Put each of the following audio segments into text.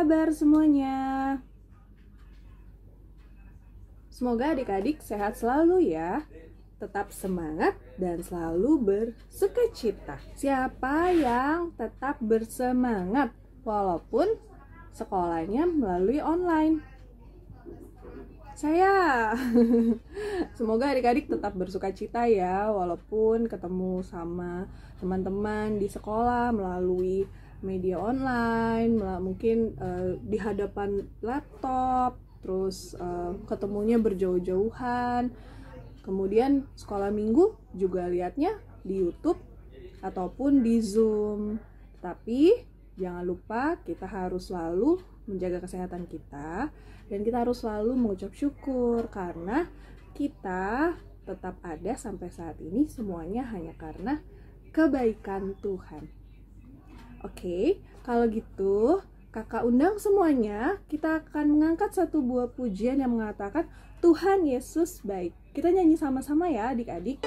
kabar semuanya? Semoga adik-adik sehat selalu ya. Tetap semangat dan selalu bersukacita. Siapa yang tetap bersemangat walaupun sekolahnya melalui online? Saya. Semoga adik-adik tetap bersukacita ya, walaupun ketemu sama teman-teman di sekolah melalui media online, mungkin di hadapan laptop, terus ketemunya berjauh-jauhan. Kemudian sekolah minggu juga lihatnya di YouTube ataupun di Zoom. Tapi jangan lupa kita harus selalu menjaga kesehatan kita dan kita harus selalu mengucap syukur karena kita tetap ada sampai saat ini semuanya hanya karena kebaikan Tuhan. Oke, kalau gitu kakak undang semuanya, kita akan mengangkat satu buah pujian yang mengatakan Tuhan Yesus baik. Kita nyanyi sama-sama ya adik-adik.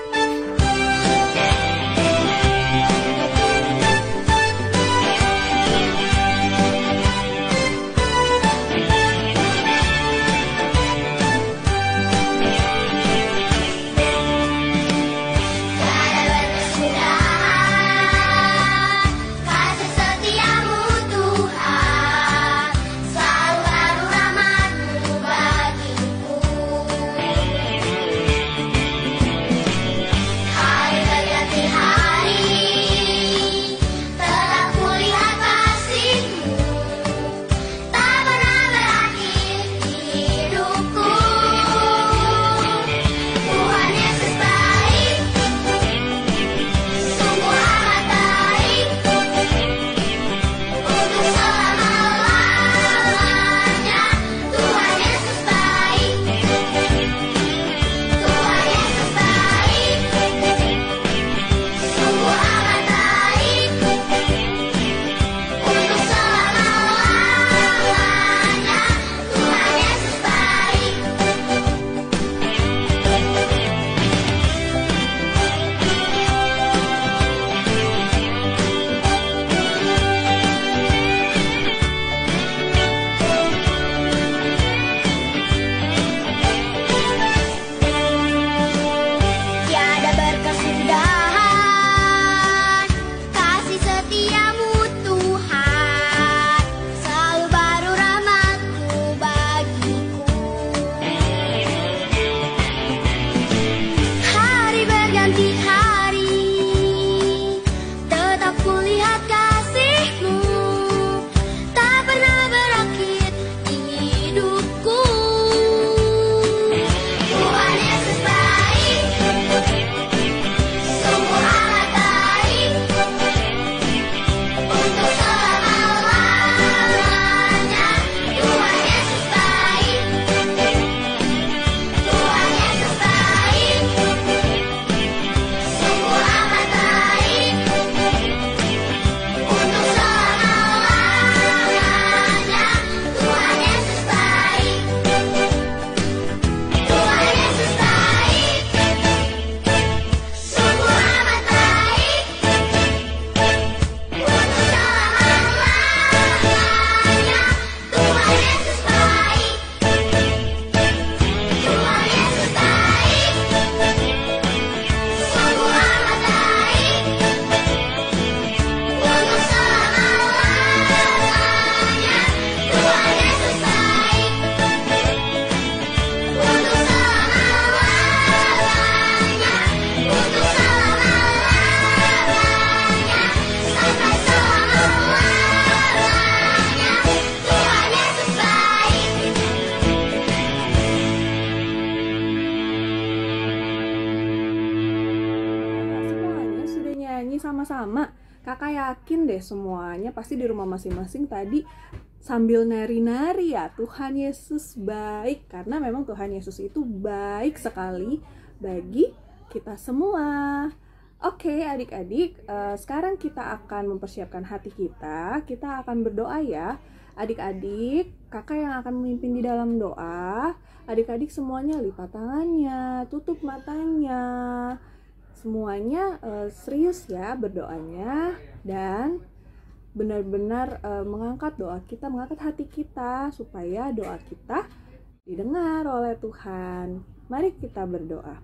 Sama-sama, kakak yakin deh semuanya pasti di rumah masing-masing tadi sambil nari-nari ya, Tuhan Yesus baik, karena memang Tuhan Yesus itu baik sekali bagi kita semua. Oke adik-adik, sekarang kita akan mempersiapkan hati kita akan berdoa ya. Adik-adik, kakak yang akan memimpin di dalam doa. Adik-adik semuanya lipat tangannya, tutup matanya. Semuanya serius ya berdoanya dan benar-benar mengangkat doa kita, mengangkat hati kita supaya doa kita didengar oleh Tuhan. Mari kita berdoa.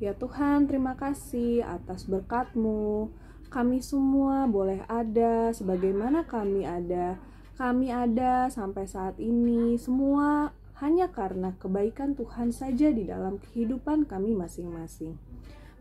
Ya Tuhan, terima kasih atas berkat-Mu. Kami semua boleh ada sebagaimana kami ada. Kami ada sampai saat ini semua hanya karena kebaikan Tuhan saja di dalam kehidupan kami masing-masing.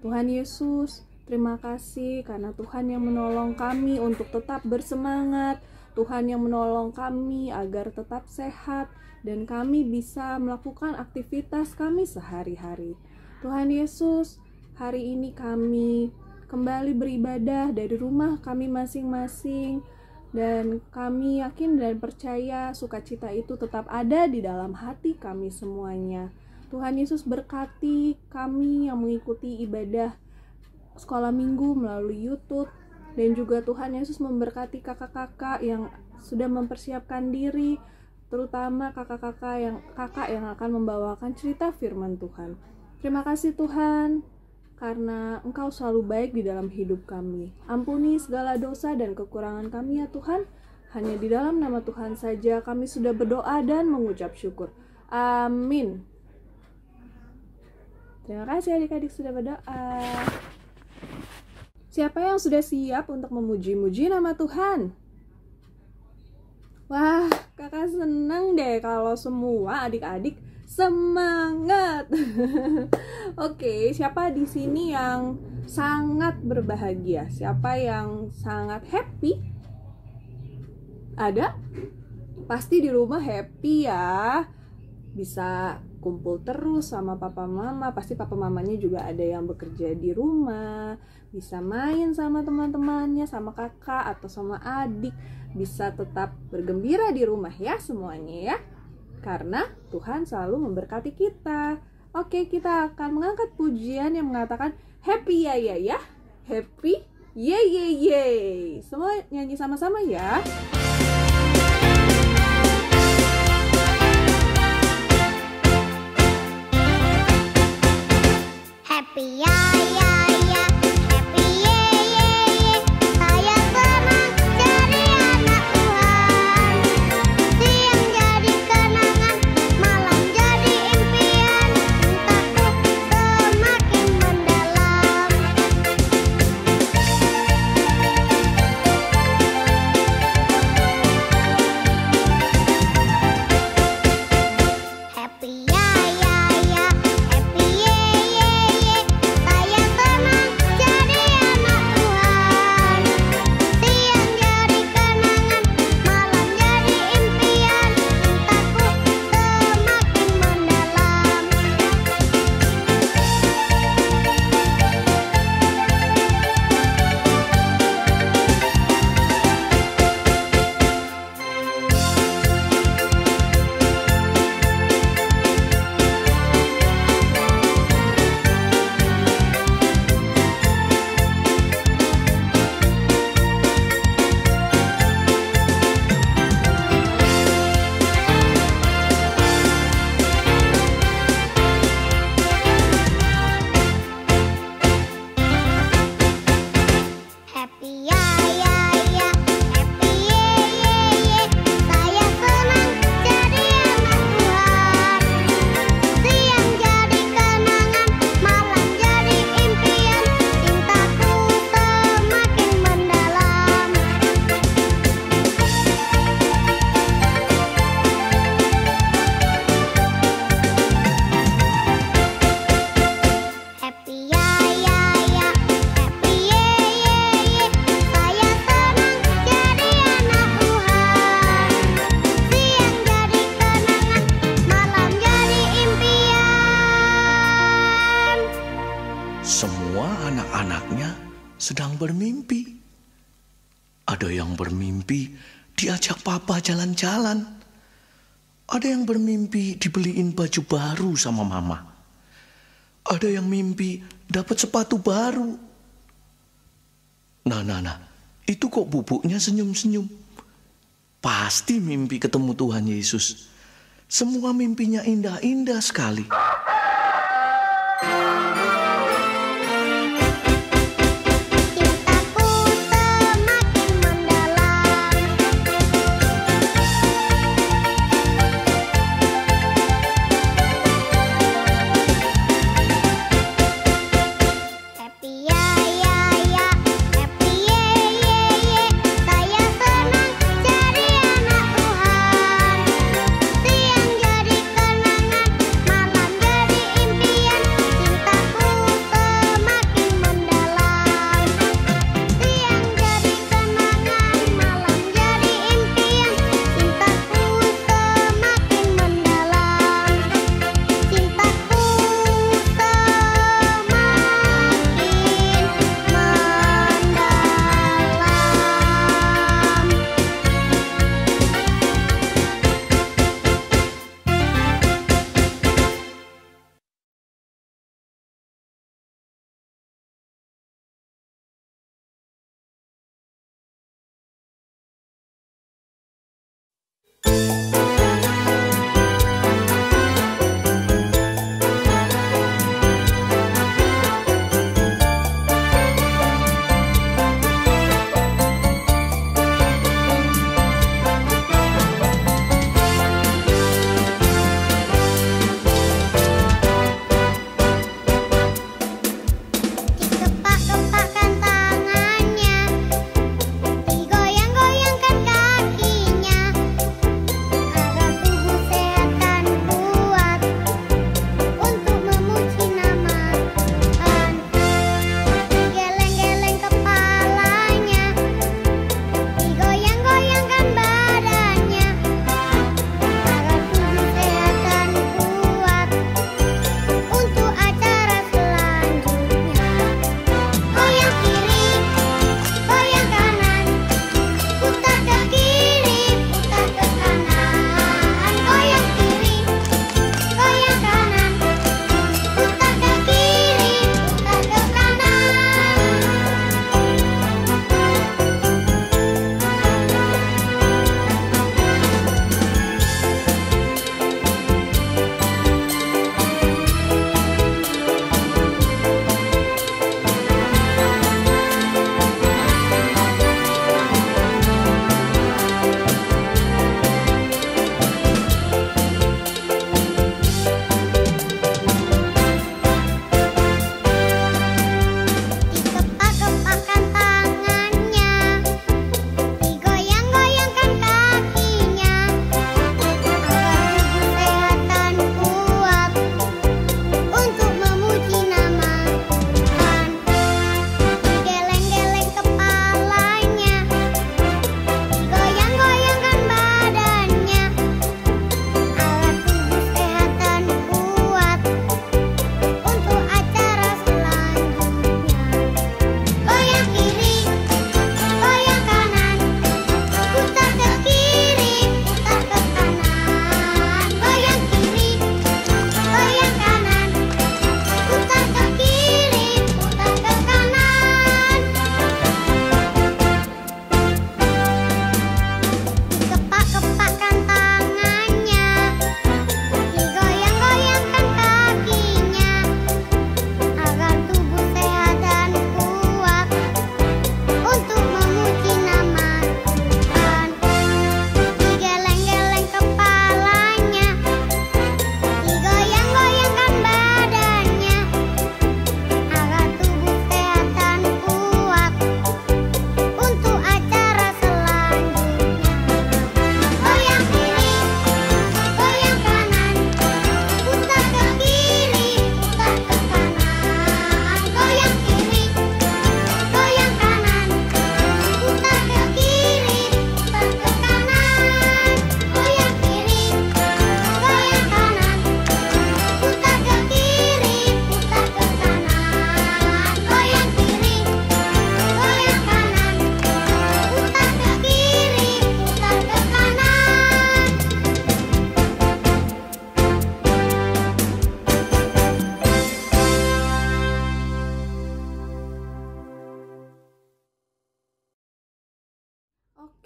Tuhan Yesus, terima kasih karena Tuhan yang menolong kami untuk tetap bersemangat, Tuhan yang menolong kami agar tetap sehat, dan kami bisa melakukan aktivitas kami sehari-hari. Tuhan Yesus, hari ini kami kembali beribadah dari rumah kami masing-masing, dan kami yakin dan percaya sukacita itu tetap ada di dalam hati kami semuanya. Tuhan Yesus berkati kami yang mengikuti ibadah sekolah minggu melalui YouTube, dan juga Tuhan Yesus memberkati kakak-kakak yang sudah mempersiapkan diri, terutama kakak yang akan membawakan cerita firman Tuhan. Terima kasih Tuhan, karena Engkau selalu baik di dalam hidup kami. Ampuni segala dosa dan kekurangan kami ya Tuhan. Hanya di dalam nama Tuhan saja kami sudah berdoa dan mengucap syukur. Amin. Terima kasih adik-adik sudah berdoa. Siapa yang sudah siap untuk memuji-muji nama Tuhan? Wah, kakak senang deh kalau semua adik-adik semangat. Oke, siapa di sini yang sangat berbahagia? Siapa yang sangat happy? Ada? Pasti di rumah happy ya. Bisa kumpul terus sama papa mama. Pasti papa mamanya juga ada yang bekerja di rumah. Bisa main sama teman-temannya, sama kakak atau sama adik. Bisa tetap bergembira di rumah ya semuanya ya. Karena Tuhan selalu memberkati kita. Oke, kita akan mengangkat pujian yang mengatakan happy ya ya ya. Happy ye ye ye. Semua nyanyi sama-sama ya. Happy ya ya ya, happy ye ye ye. Saya senang jadi anak Tuhan. Siang jadi kenangan, malam jadi impian. Cintaku semakin mendalam. Happy ya ya ya, happy ye ye ye. Saya senang jadi anak Tuhan. Siang jadi kenangan, malam jadi impian. Cintaku semakin mendalam. Happy ya ya ya, happy ye ye ye. Saya senang jadi anak Tuhan. Siang jadi kenangan, malam jadi impian. Cintaku semakin mendalam. Happy ya ya ya, happy ye ye ye. Saya senang jadi anak Tuhan. Siang jadi kenangan, malam jadi impian. Semua anak-anaknya sedang bermimpi. Ada yang bermimpi diajak papa jalan-jalan. Ada yang bermimpi dibeliin baju baru sama mama. Ada yang mimpi dapat sepatu baru. Nah, itu kok bubuknya senyum-senyum. Pasti mimpi ketemu Tuhan Yesus. Semua mimpinya indah-indah sekali. Cintaku semakin mendalam.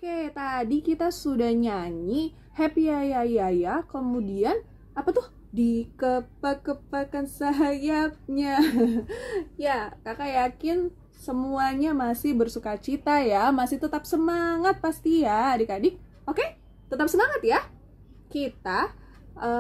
Oke, tadi kita sudah nyanyi Happy ya ya ya ya, kemudian apa tuh? Dikepak-kepakan sayapnya. Ya, kakak yakin semuanya masih bersuka cita ya, masih tetap semangat pasti ya adik-adik. Oke, tetap semangat ya. Kita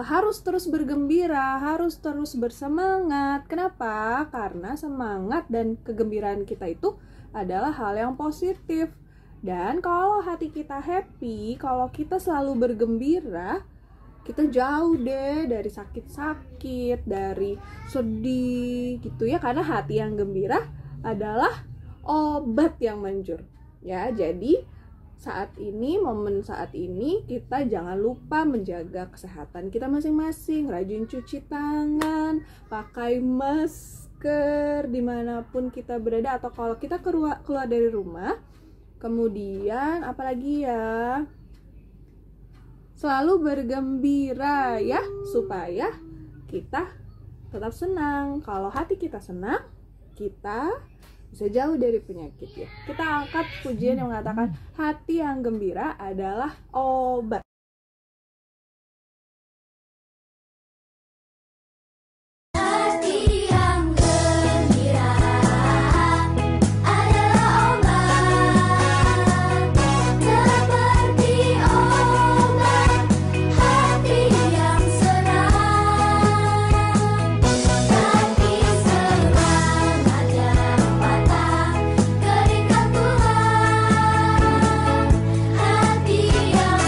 harus terus bergembira, harus terus bersemangat. Kenapa? Karena semangat dan kegembiraan kita itu adalah hal yang positif. Dan kalau hati kita happy, kalau kita selalu bergembira, kita jauh deh dari sakit-sakit, dari sedih gitu ya. Karena hati yang gembira adalah obat yang manjur. Ya, jadi momen saat ini kita jangan lupa menjaga kesehatan kita masing-masing, rajin cuci tangan, pakai masker dimanapun kita berada, atau kalau kita keluar dari rumah. Kemudian apalagi ya, selalu bergembira ya, supaya kita tetap senang. Kalau hati kita senang, kita bisa jauh dari penyakit ya. Kita angkat pujian yang mengatakan hati yang gembira adalah obat. Hati yang gembira adalah obat, seperti obat hati yang senang. Tapi semangat yang patah keringkan Tuhan, hati yang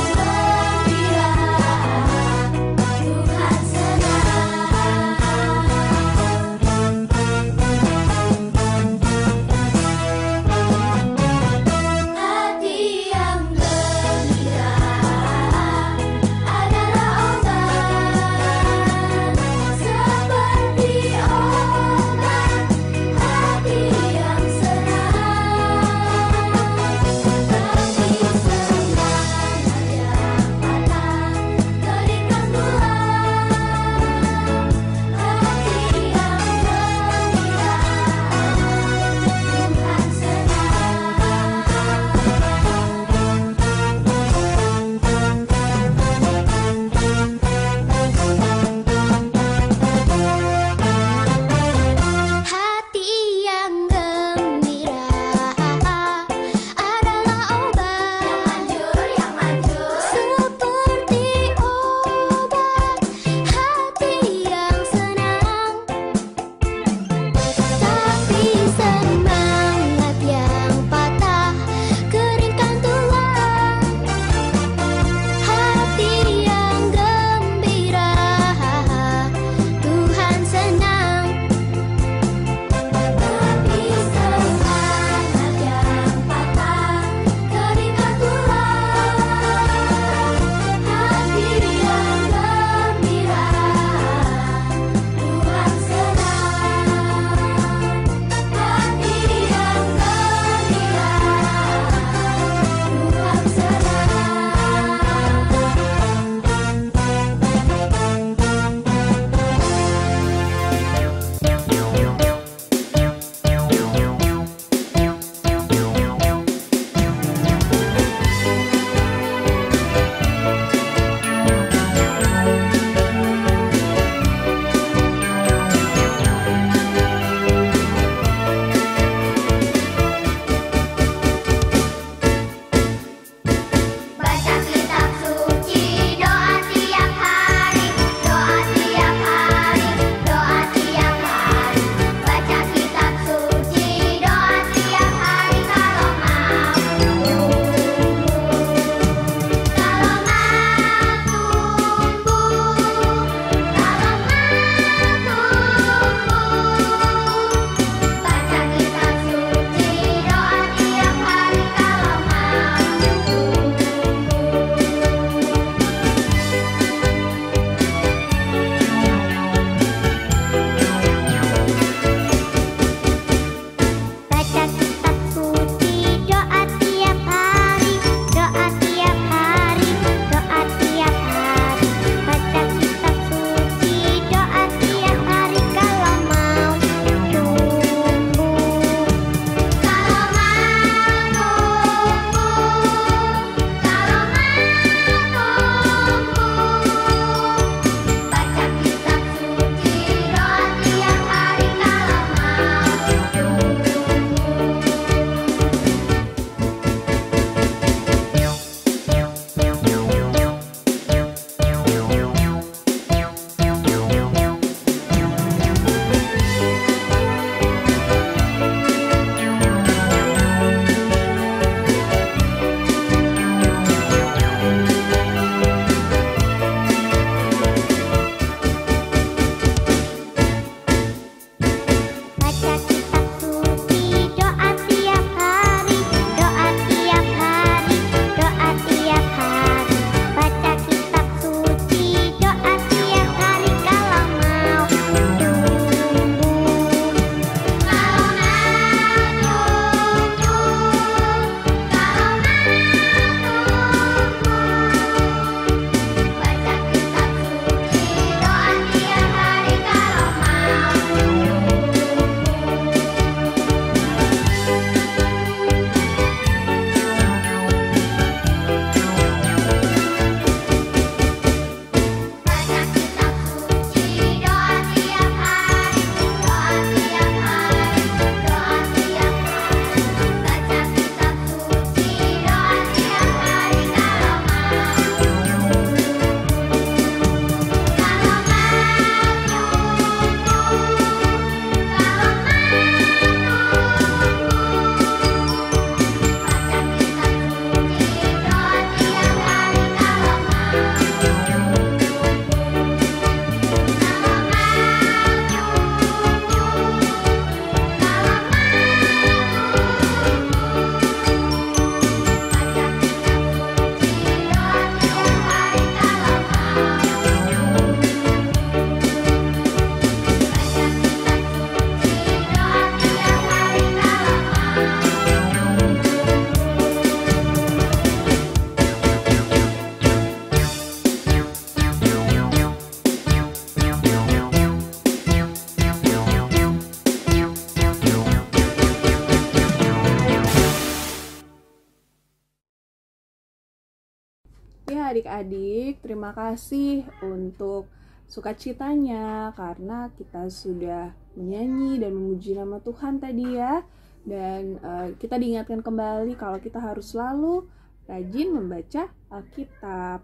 ya adik-adik, terima kasih untuk sukacitanya karena kita sudah menyanyi dan memuji nama Tuhan tadi ya. Dan kita diingatkan kembali kalau kita harus selalu rajin membaca Alkitab.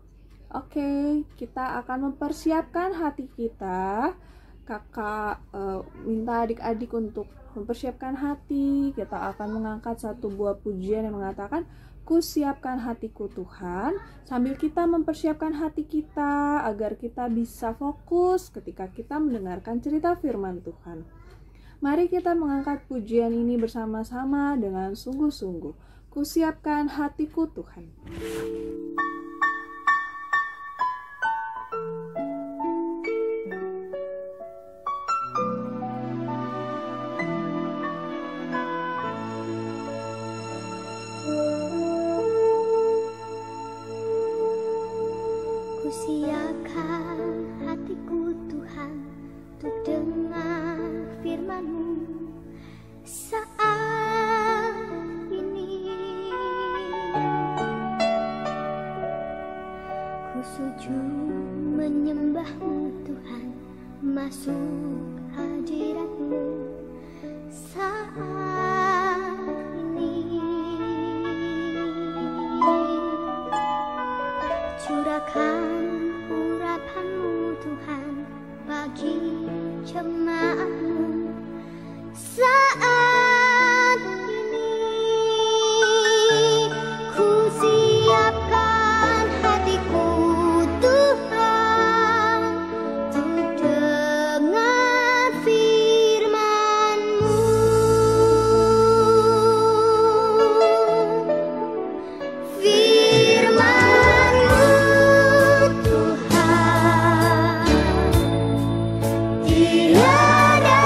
Oke, kita akan mempersiapkan hati kita. Kakak minta adik-adik untuk mempersiapkan hati. Kita akan mengangkat satu buah pujian yang mengatakan, "Ku siapkan hatiku Tuhan," sambil kita mempersiapkan hati kita agar kita bisa fokus ketika kita mendengarkan cerita firman Tuhan. Mari kita mengangkat pujian ini bersama-sama dengan sungguh-sungguh. Ku siapkan hatiku Tuhan. Ku siapkan hatiku Tuhan untuk dengar firman-Mu saat ini. Ku sujud menyembah-Mu Tuhan, masuk hadirat-Mu saat ini. Curahkan urapan-Mu Tuhan bagi jemaat-Mu saat ini. Ku siapkan hatiku Tuhan untuk dengar firman-Mu. Firman-Mu Tuhan tiada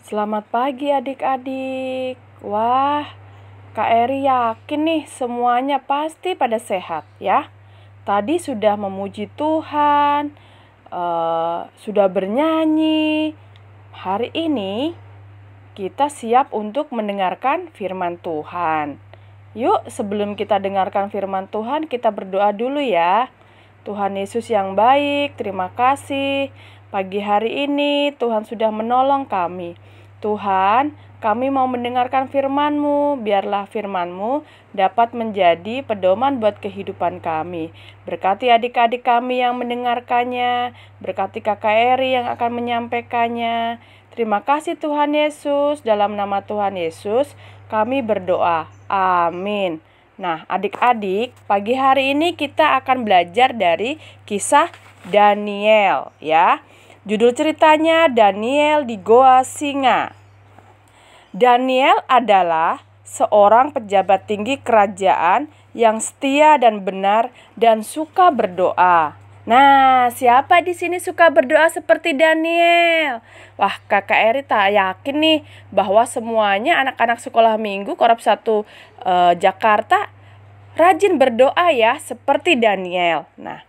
Selamat pagi adik-adik. Wah, Kak Eri yakin nih semuanya pasti pada sehat ya. Tadi sudah memuji Tuhan, sudah bernyanyi. Hari ini kita siap untuk mendengarkan firman Tuhan. Yuk, sebelum kita dengarkan firman Tuhan, kita berdoa dulu ya. Tuhan Yesus yang baik, terima kasih. Pagi hari ini Tuhan sudah menolong kami. Tuhan, kami mau mendengarkan firman-Mu. Biarlah firman-Mu dapat menjadi pedoman buat kehidupan kami. Berkati adik-adik kami yang mendengarkannya. Berkati Kakak Eri yang akan menyampaikannya. Terima kasih Tuhan Yesus. Dalam nama Tuhan Yesus kami berdoa. Amin. Nah, adik-adik, pagi hari ini kita akan belajar dari kisah Daniel ya. Judul ceritanya Daniel di Goa Singa. Daniel adalah seorang pejabat tinggi kerajaan yang setia dan benar dan suka berdoa. Nah, siapa di sini suka berdoa seperti Daniel? Wah, Kakak Eri tak yakin nih bahwa semuanya anak-anak sekolah minggu Korab 1 Jakarta rajin berdoa ya seperti Daniel. Nah,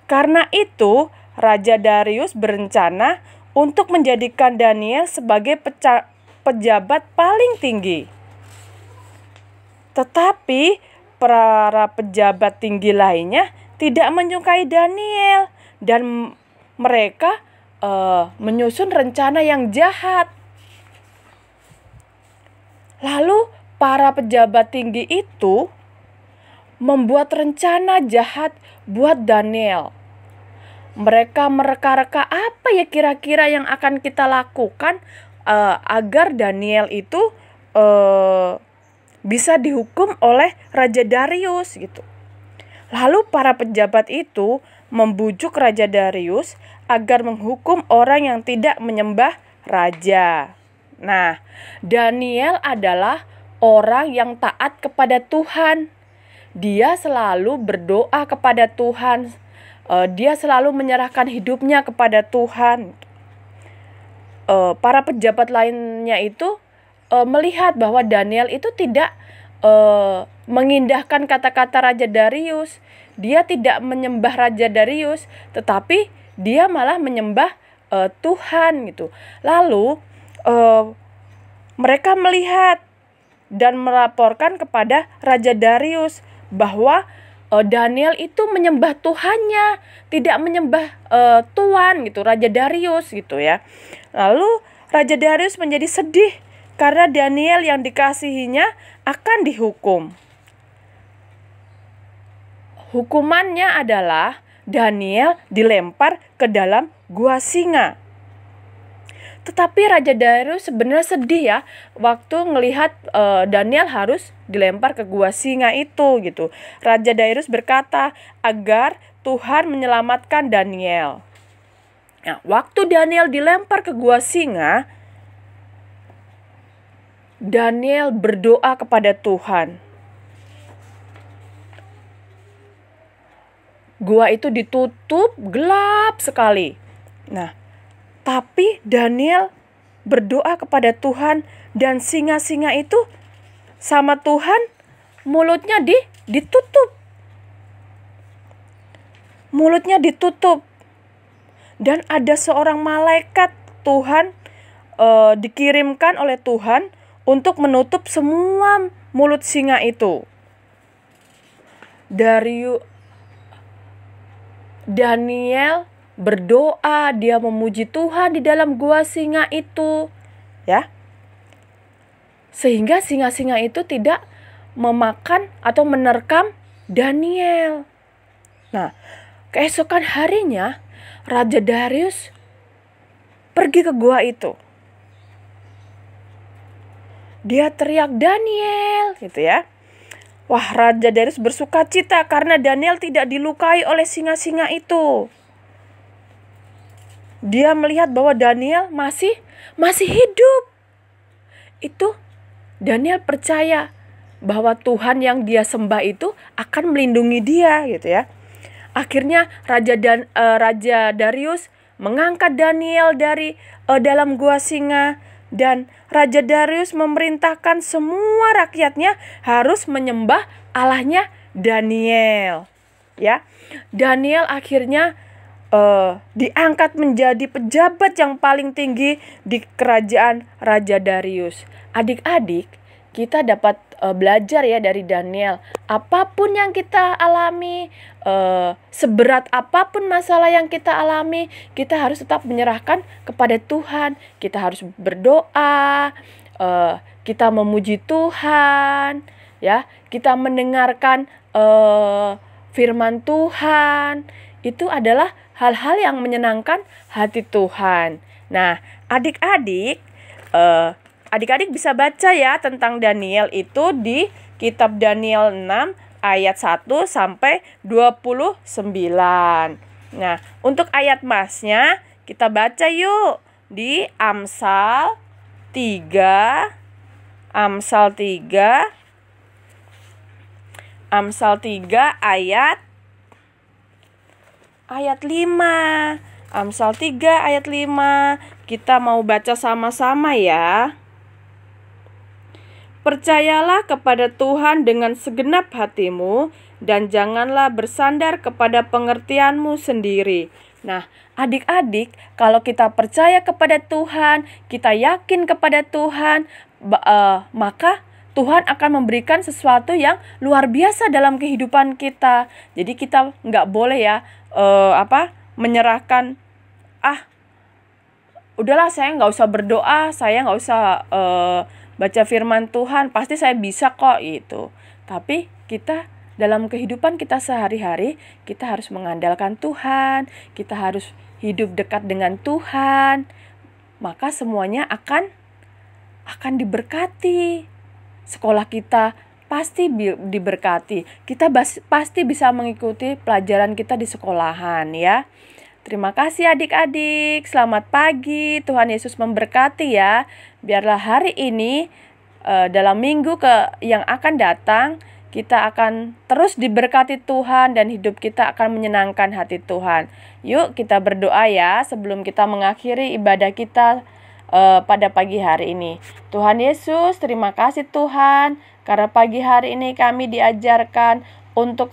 karena itu Raja Darius berencana untuk menjadikan Daniel sebagai pejabat paling tinggi. Tetapi para pejabat tinggi lainnya tidak menyukai Daniel dan mereka menyusun rencana yang jahat. Lalu para pejabat tinggi itu membuat rencana jahat buat Daniel. Mereka mereka-reka apa ya kira-kira yang akan kita lakukan agar Daniel itu bisa dihukum oleh Raja Darius gitu. Lalu para pejabat itu membujuk Raja Darius agar menghukum orang yang tidak menyembah raja. Nah, Daniel adalah orang yang taat kepada Tuhan. Dia selalu berdoa kepada Tuhan. Dia selalu menyerahkan hidupnya kepada Tuhan. Para pejabat lainnya itu melihat bahwa Daniel itu tidak mengindahkan kata-kata Raja Darius. Dia tidak menyembah Raja Darius, tetapi dia malah menyembah Tuhan gitu. Lalu mereka melihat dan melaporkan kepada Raja Darius bahwa Daniel itu menyembah Tuhannya, tidak menyembah Tuhan gitu, Raja Darius gitu ya. Lalu Raja Darius menjadi sedih karena Daniel yang dikasihinya akan dihukum. Hukumannya adalah Daniel dilempar ke dalam gua singa. Tetapi Raja Darius sebenarnya sedih ya waktu ngelihat Daniel harus dilempar ke gua singa itu gitu. Raja Darius berkata agar Tuhan menyelamatkan Daniel. Nah, waktu Daniel dilempar ke gua singa, Daniel berdoa kepada Tuhan. Gua itu ditutup gelap sekali. Nah, tapi Daniel berdoa kepada Tuhan dan singa-singa itu sama Tuhan mulutnya ditutup. Mulutnya ditutup. Dan ada seorang malaikat Tuhan dikirimkan oleh Tuhan untuk menutup semua mulut singa itu. Daniel berdoa, dia memuji Tuhan di dalam gua singa itu, ya. Sehingga singa-singa itu tidak memakan atau menerkam Daniel. Nah, keesokan harinya Raja Darius pergi ke gua itu. Dia teriak Daniel gitu ya. Wah, Raja Darius bersuka cita karena Daniel tidak dilukai oleh singa-singa itu. Dia melihat bahwa Daniel masih hidup. Itu Daniel percaya bahwa Tuhan yang dia sembah itu akan melindungi dia gitu ya. Akhirnya Raja Darius mengangkat Daniel dari dalam gua singa, Dan Raja Darius memerintahkan semua rakyatnya harus menyembah Allahnya Daniel. Ya, Daniel akhirnya diangkat menjadi pejabat yang paling tinggi di kerajaan Raja Darius. Adik-adik, kita dapat belajar ya dari Daniel. Apapun yang kita alami, seberat apapun masalah yang kita alami, kita harus tetap menyerahkan kepada Tuhan. Kita harus berdoa, kita memuji Tuhan, ya. Kita mendengarkan firman Tuhan. Itu adalah hal-hal yang menyenangkan hati Tuhan. Nah, adik-adik bisa baca ya tentang Daniel itu di kitab Daniel 6 ayat 1 sampai 29. Nah, untuk ayat masnya kita baca yuk di Amsal 3 ayat 5. Amsal 3 ayat 5. Kita mau baca sama-sama ya. Percayalah kepada Tuhan dengan segenap hatimu, dan janganlah bersandar kepada pengertianmu sendiri. Nah, adik-adik, kalau kita percaya kepada Tuhan, kita yakin kepada Tuhan, maka Tuhan akan memberikan sesuatu yang luar biasa dalam kehidupan kita. Jadi kita nggak boleh ya menyerahkan, udahlah saya nggak usah berdoa, saya nggak usah baca firman Tuhan, pasti saya bisa kok itu. Tapi kita dalam kehidupan kita sehari-hari, kita harus mengandalkan Tuhan, kita harus hidup dekat dengan Tuhan, maka semuanya akan diberkati. Sekolah kita pasti diberkati. Kita pasti bisa mengikuti pelajaran kita di sekolahan ya. Terima kasih adik-adik. Selamat pagi. Tuhan Yesus memberkati ya. Biarlah hari ini dalam minggu yang akan datang kita akan terus diberkati Tuhan dan hidup kita akan menyenangkan hati Tuhan. Yuk kita berdoa ya sebelum kita mengakhiri ibadah kita pada pagi hari ini. Tuhan Yesus, terima kasih Tuhan, karena pagi hari ini kami diajarkan untuk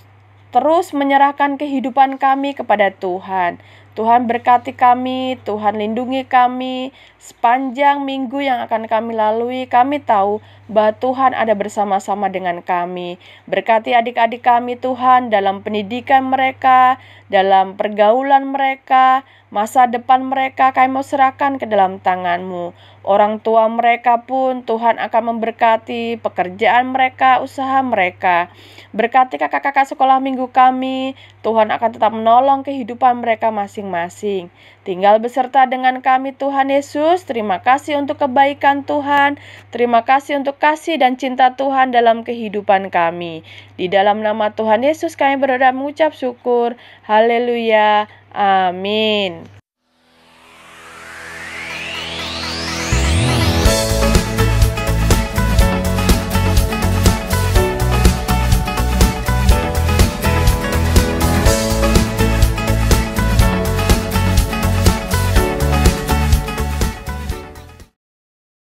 terus menyerahkan kehidupan kami kepada Tuhan. Tuhan berkati kami, Tuhan lindungi kami sepanjang minggu yang akan kami lalui. Kami tahu bahwa Tuhan ada bersama-sama dengan kami. Berkati adik-adik kami Tuhan dalam pendidikan mereka, dalam pergaulan mereka, masa depan mereka kami mau serahkan ke dalam tangan-Mu. Orang tua mereka pun Tuhan akan memberkati pekerjaan mereka, usaha mereka. Berkati kakak-kakak sekolah minggu kami, Tuhan akan tetap menolong kehidupan mereka masing-masing. Tinggal beserta dengan kami Tuhan Yesus. Terima kasih untuk kebaikan Tuhan. Terima kasih untuk kasih dan cinta Tuhan dalam kehidupan kami. Di dalam nama Tuhan Yesus kami berdoa mengucap syukur. Haleluya. Amin.